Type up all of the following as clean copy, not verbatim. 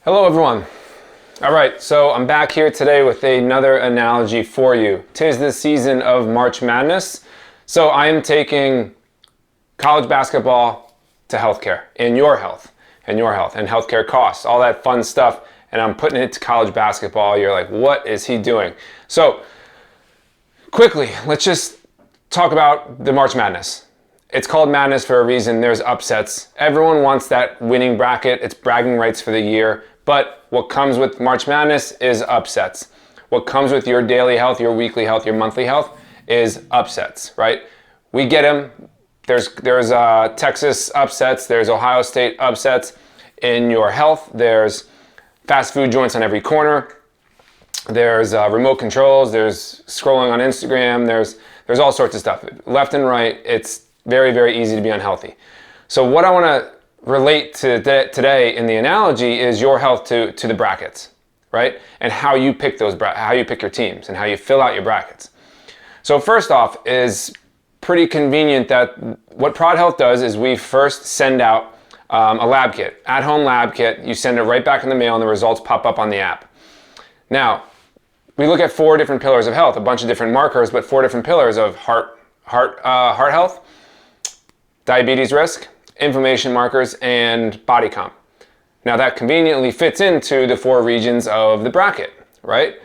Hello everyone. All right, so I'm back here today with another analogy for you. 'Tis the season of March Madness, so I am taking college basketball to healthcare, and your health, and healthcare costs, all that fun stuff, and I'm putting it to college basketball. You're like, what is he doing? So quickly, let's just talk about the March Madness. It's called Madness for a reason. There's upsets. Everyone wants that winning bracket. It's bragging rights for the year. But what comes with March Madness is upsets. What comes with your daily health, your weekly health, your monthly health is upsets, right? We get them. There's Texas upsets. There's Ohio State upsets. In your health, there's fast food joints on every corner. There's remote controls. There's scrolling on Instagram. There's all sorts of stuff. Left and right, it's very, very easy to be unhealthy. So what I want to relate to today in the analogy is your health to the brackets, right? And how you pick how you pick your teams and how you fill out your brackets. So first off is pretty convenient that what ProdHealth does is we first send out a lab kit, at-home lab kit. You send it right back in the mail and the results pop up on the app. Now, we look at 4 different pillars of health, a bunch of different markers, but 4 different pillars of heart health, diabetes risk, inflammation markers, and body comp. Now that conveniently fits into the 4 regions of the bracket, right?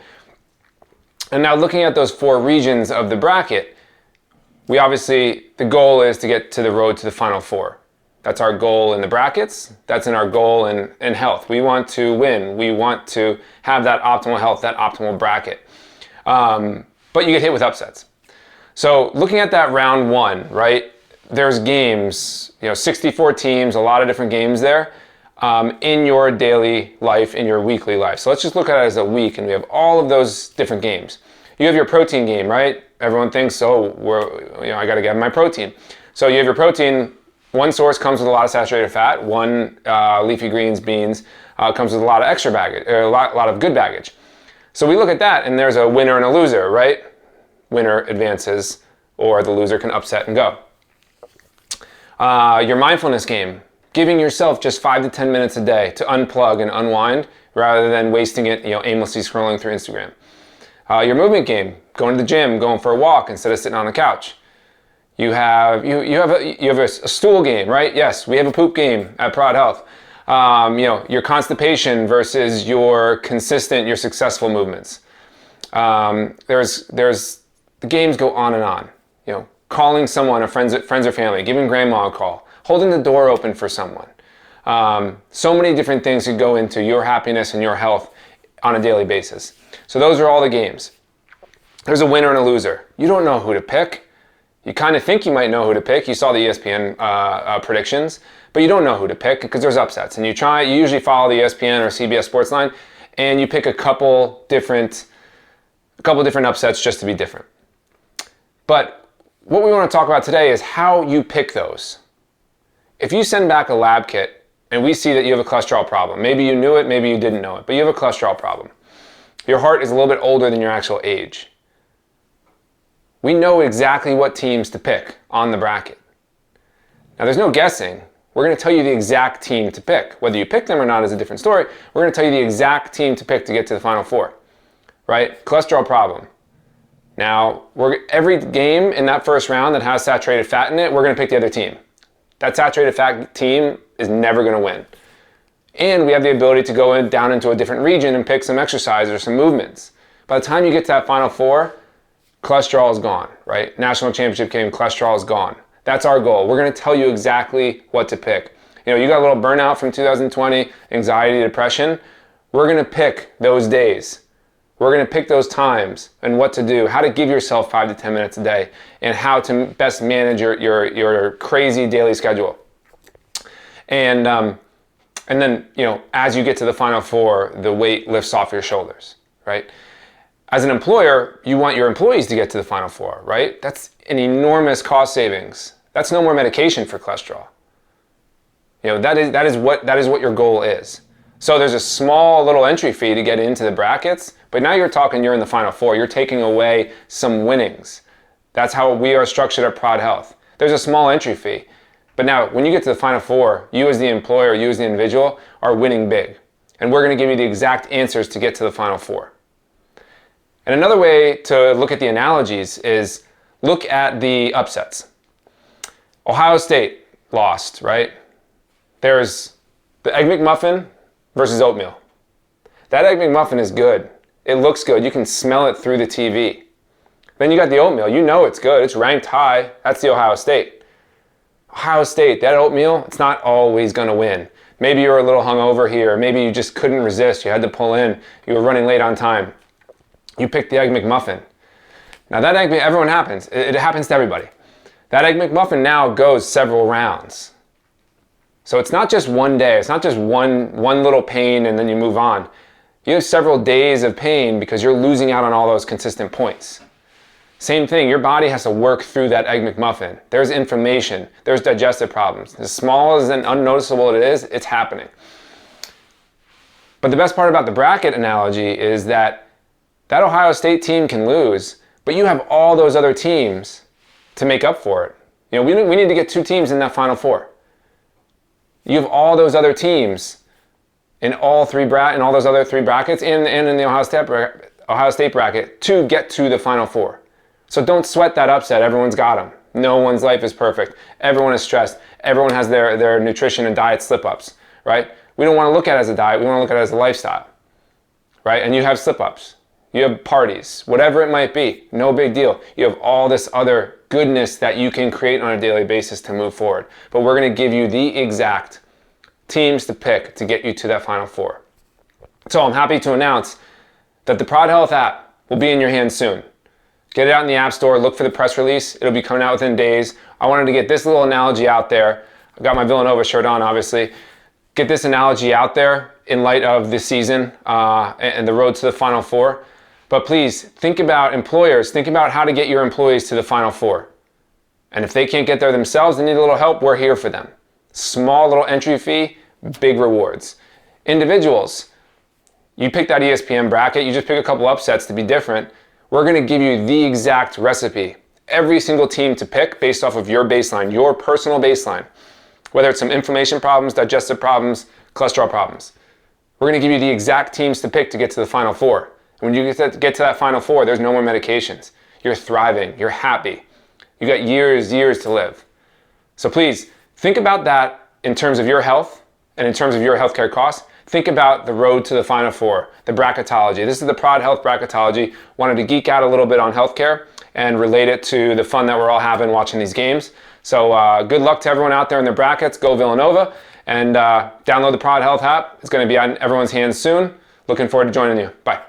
And now looking at those 4 regions of the bracket, the goal is to get to the road to the final 4. That's our goal in the brackets. That's our goal in health. We want to win. We want to have that optimal health, that optimal bracket. But you get hit with upsets. So looking at that round 1, right? There's games, 64 teams, a lot of different games there in your daily life, in your weekly life. So let's just look at it as a week, and we have all of those different games. You have your protein game, right? Everyone thinks, I got to get my protein. So you have your protein. One source comes with a lot of saturated fat. One leafy greens, beans, comes with a lot of extra baggage, or a lot of good baggage. So we look at that, and there's a winner and a loser, right? Winner advances, or the loser can upset and go. Your mindfulness game, giving yourself just 5 to 10 minutes a day to unplug and unwind rather than wasting it, aimlessly scrolling through Instagram. Your movement game, going to the gym, going for a walk instead of sitting on the couch. You have a stool game, right? Yes, we have a poop game at ProdHealth. Your constipation versus your successful movements. The games go on and on. Calling someone, friends or family, giving grandma a call, holding the door open for someone. So many different things could go into your happiness and your health on a daily basis. So those are all the games. There's a winner and a loser. You don't know who to pick. You kind of think you might know who to pick. You saw the ESPN predictions, but you don't know who to pick because there's upsets. And you usually follow the ESPN or CBS Sportsline, and you pick a couple different upsets just to be different. But what we want to talk about today is how you pick those. If you send back a lab kit and we see that you have a cholesterol problem, maybe you knew it, maybe you didn't know it, but you have a cholesterol problem. Your heart is a little bit older than your actual age. We know exactly what teams to pick on the bracket. Now there's no guessing. We're going to tell you the exact team to pick. Whether you pick them or not is a different story. We're going to tell you the exact team to pick to get to the final 4, right? Cholesterol problem. Now, every game in that first round that has saturated fat in it, we're going to pick the other team. That saturated fat team is never going to win. And we have the ability to go down into a different region and pick some exercise or some movements. By the time you get to that final 4, cholesterol is gone, right? National championship game, cholesterol is gone. That's our goal. We're going to tell you exactly what to pick. You got a little burnout from 2020, anxiety, depression. We're going to pick those days. We're going to pick those times and what to do, how to give yourself 5 to 10 minutes a day, and how to best manage your crazy daily schedule. And then, as you get to the final 4, the weight lifts off your shoulders, right? As an employer, you want your employees to get to the final 4, right? That's an enormous cost savings. That's no more medication for cholesterol. That is what your goal is. So there's a small little entry fee to get into the brackets, but now you're in the final 4. You're taking away some winnings. That's how we are structured at ProdHealth. There's a small entry fee. But now when you get to the final 4, you as the employer, you as the individual are winning big. And we're going to give you the exact answers to get to the Final Four. And another way to look at the analogies is look at the upsets. Ohio State lost, right? There's the Egg McMuffin versus oatmeal. That Egg McMuffin is good. It looks good. You can smell it through the TV. Then you got the oatmeal. You know it's good. It's ranked high. That's the Ohio State. Ohio State, that oatmeal, it's not always going to win. Maybe you were a little hungover here. Maybe you just couldn't resist. You had to pull in. You were running late on time. You picked the Egg McMuffin. Now that everyone happens. It happens to everybody. That Egg McMuffin now goes several rounds. So it's not just one day. It's not just one little pain and then you move on. You have several days of pain because you're losing out on all those consistent points. Same thing, your body has to work through that Egg McMuffin. There's inflammation, there's digestive problems. As small as and unnoticeable it is, it's happening. But the best part about the bracket analogy is that Ohio State team can lose, but you have all those other teams to make up for it. You know, we need to get 2 teams in that Final Four. You have all those other teams in all those other 3 brackets and in the Ohio State bracket to get to the Final Four. So don't sweat that upset. Everyone's got them. No one's life is perfect. Everyone is stressed. Everyone has their nutrition and diet slip-ups, right? We don't want to look at it as a diet. We want to look at it as a lifestyle, right? And you have slip-ups. You have parties, whatever it might be. No big deal. You have all this other goodness that you can create on a daily basis to move forward. But we're going to give you the exact teams to pick to get you to that Final Four. So I'm happy to announce that the ProdHealth app will be in your hands soon. Get it out in the App Store. Look for the press release. It'll be coming out within days. I wanted to get this little analogy out there. I've got my Villanova shirt on, obviously. Get this analogy out there in light of this season and the road to the Final Four. But please, think about employers. Think about how to get your employees to the Final Four. And if they can't get there themselves, they need a little help, we're here for them. Small little entry fee, big rewards. Individuals, you pick that ESPN bracket. You just pick a couple upsets to be different. We're going to give you the exact recipe. Every single team to pick based off of your baseline, your personal baseline. Whether it's some inflammation problems, digestive problems, cholesterol problems. We're going to give you the exact teams to pick to get to the Final Four. When you get to that Final Four, there's no more medications. You're thriving. You're happy. You got years to live. So please, think about that in terms of your health and in terms of your healthcare costs. Think about the road to the Final Four, the bracketology. This is the ProdHealth Bracketology. Wanted to geek out a little bit on healthcare and relate it to the fun that we're all having watching these games. So good luck to everyone out there in the brackets. Go Villanova. And download the ProdHealth app. It's going to be on everyone's hands soon. Looking forward to joining you. Bye.